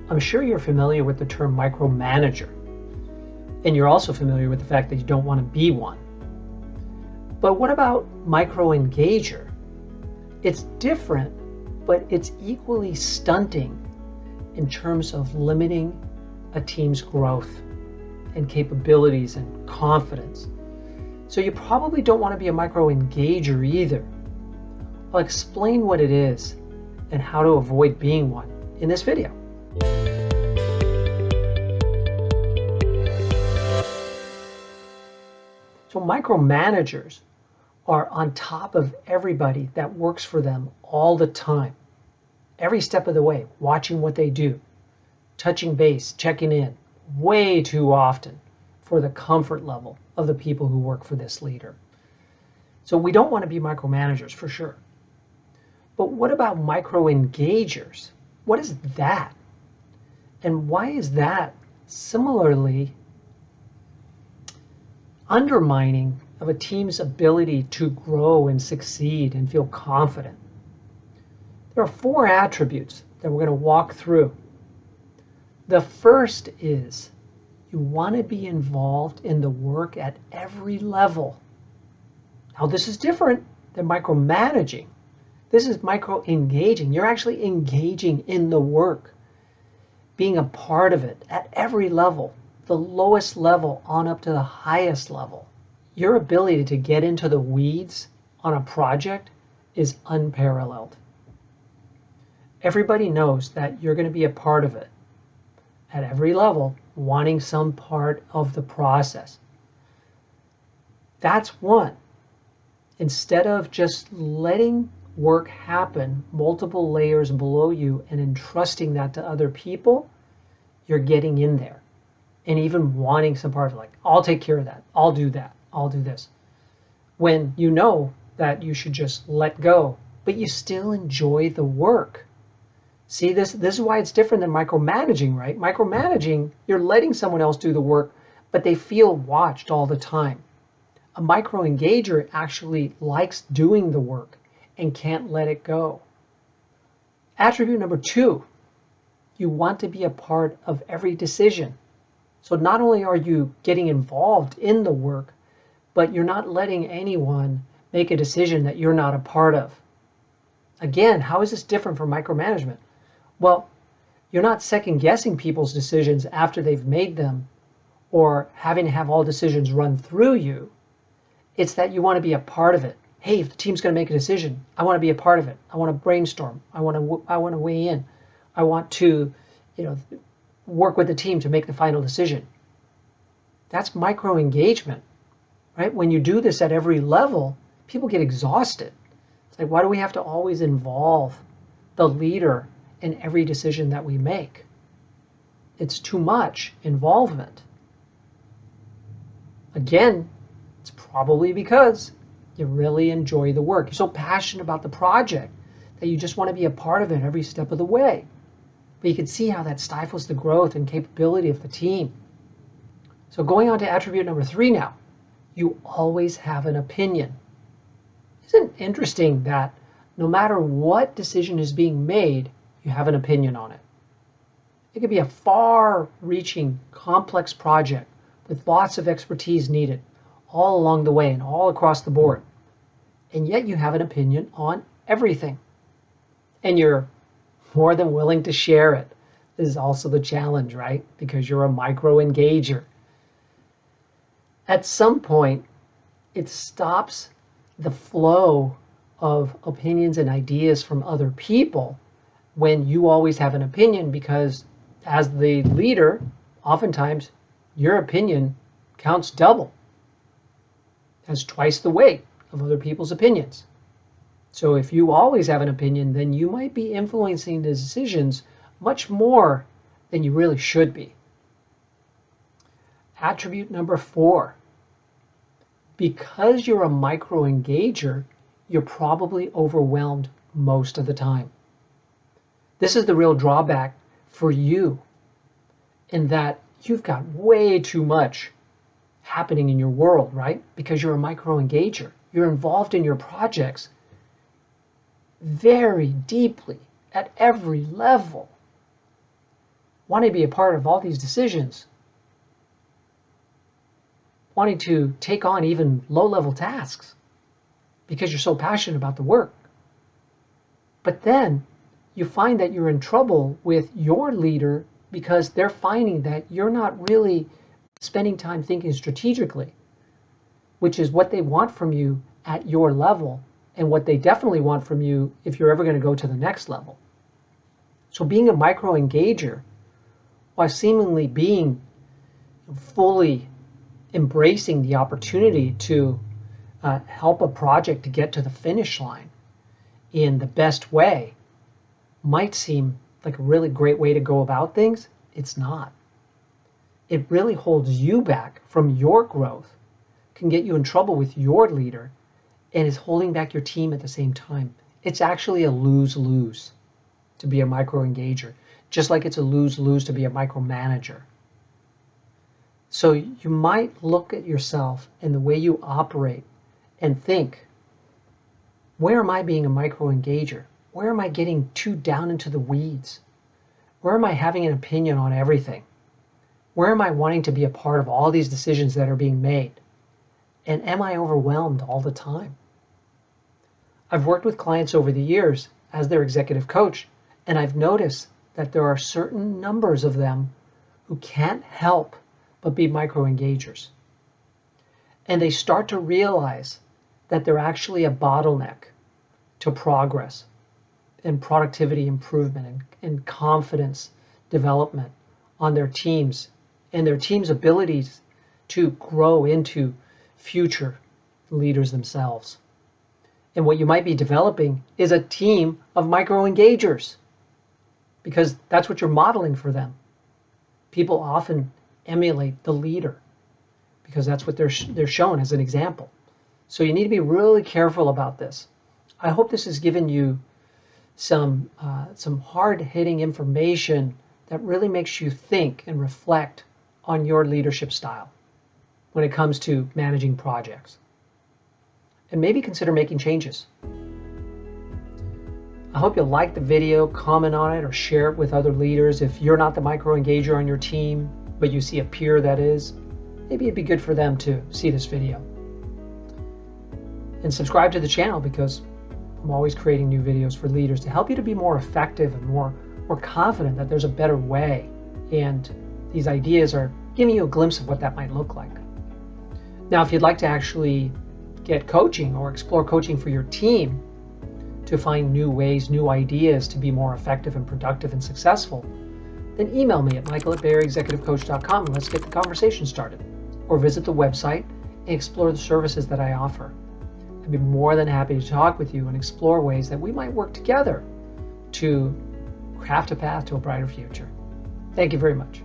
I'm sure you're familiar with the term micromanager, and you're also familiar with the fact that you don't want to be one. But what about microengager? It's different, but it's equally stunting in terms of limiting a team's growth and capabilities and confidence. So you probably don't want to be a microengager either. I'll explain what it is and how to avoid being one in this video. So micromanagers are on top of everybody that works for them all the time, every step of the way, watching what they do, touching base, checking in way too often for the comfort level of the people who work for this leader. So we don't want to be micromanagers for sure. But what about microengagers? What is that? And why is that similarly undermining of a team's ability to grow and succeed and feel confident? There are 4 attributes that we're going to walk through. The first is you want to be involved in the work at every level. Now this is different than micromanaging. This is micro-engaging. You're actually engaging in the work, being a part of it at every level, the lowest level on up to the highest level. Your ability to get into the weeds on a project is unparalleled. Everybody knows that you're going to be a part of it at every level, wanting some part of the process. That's one. Instead of just letting work happen multiple layers below you and entrusting that to other people, you're getting in there and even wanting some part of it, like, I'll take care of that, I'll do that, I'll do this. When you know that you should just let go, but you still enjoy the work. See, this is why it's different than micromanaging, right? Micromanaging, you're letting someone else do the work, but they feel watched all the time. A microengager actually likes doing the work and can't let it go. Attribute number 2, you want to be a part of every decision. So not only are you getting involved in the work, but you're not letting anyone make a decision that you're not a part of. Again, how is this different from micromanagement? Well, you're not second guessing people's decisions after they've made them or having to have all decisions run through you. It's that you want to be a part of it. Hey, if the team's going to make a decision, I want to be a part of it. I want to brainstorm. I want to weigh in. I want to, work with the team to make the final decision. That's micro-engagement, right? When you do this at every level, people get exhausted. It's like, why do we have to always involve the leader in every decision that we make? It's too much involvement. Again, it's probably because you really enjoy the work. You're so passionate about the project that you just want to be a part of it every step of the way. But you can see how that stifles the growth and capability of the team. So going on to attribute number 3 now, you always have an opinion. Isn't it interesting that no matter what decision is being made, you have an opinion on it? It could be a far-reaching, complex project with lots of expertise needed all along the way and all across the board. And yet you have an opinion on everything. And you're more than willing to share it. This is also the challenge, right? Because you're a micro-engager. At some point, it stops the flow of opinions and ideas from other people when you always have an opinion, because as the leader, oftentimes your opinion counts double. Has twice the weight of other people's opinions. So if you always have an opinion, then you might be influencing the decisions much more than you really should be. Attribute number 4. Because you're a micro-engager, you're probably overwhelmed most of the time. This is the real drawback for you, in that you've got way too much happening in your world, right? Because you're a micro-engager. You're involved in your projects very deeply at every level. wanting to be a part of all these decisions, wanting to take on even low-level tasks because you're so passionate about the work. But then you find that you're in trouble with your leader because they're finding that you're not really spending time thinking strategically, which is what they want from you at your level and what they definitely want from you if you're ever going to go to the next level. So being a micro-engager, while seemingly being fully embracing the opportunity to help a project to get to the finish line in the best way, might seem like a really great way to go about things. It's not. It really holds you back from your growth, can get you in trouble with your leader, and is holding back your team at the same time. It's actually a lose-lose to be a micro-engager, just like it's a lose-lose to be a micromanager. So you might look at yourself and the way you operate and think, where am I being a micro-engager? Where am I getting too down into the weeds? Where am I having an opinion on everything? Where am I wanting to be a part of all these decisions that are being made? And am I overwhelmed all the time? I've worked with clients over the years as their executive coach, and I've noticed that there are certain numbers of them who can't help but be micro-engagers. And they start to realize that they're actually a bottleneck to progress and productivity improvement and confidence development on their teams and their team's abilities to grow into future leaders themselves. And what you might be developing is a team of micro-engagers, because that's what you're modeling for them. People often emulate the leader because that's what they're shown as an example. So you need to be really careful about this. I hope this has given you some hard-hitting information that really makes you think and reflect on your leadership style when it comes to managing projects. And maybe consider making changes. I hope you'll like the video, comment on it, or share it with other leaders. If you're not the micro-engager on your team, but you see a peer that is, maybe it'd be good for them to see this video. And subscribe to the channel, because I'm always creating new videos for leaders to help you to be more effective and more confident that there's a better way. And these ideas are giving you a glimpse of what that might look like. Now, if you'd like to actually get coaching or explore coaching for your team to find new ways, new ideas to be more effective and productive and successful, then email me at michael@BAECexecutivecoach.com and let's get the conversation started. Or visit the website and explore the services that I offer. I'd be more than happy to talk with you and explore ways that we might work together to craft a path to a brighter future. Thank you very much.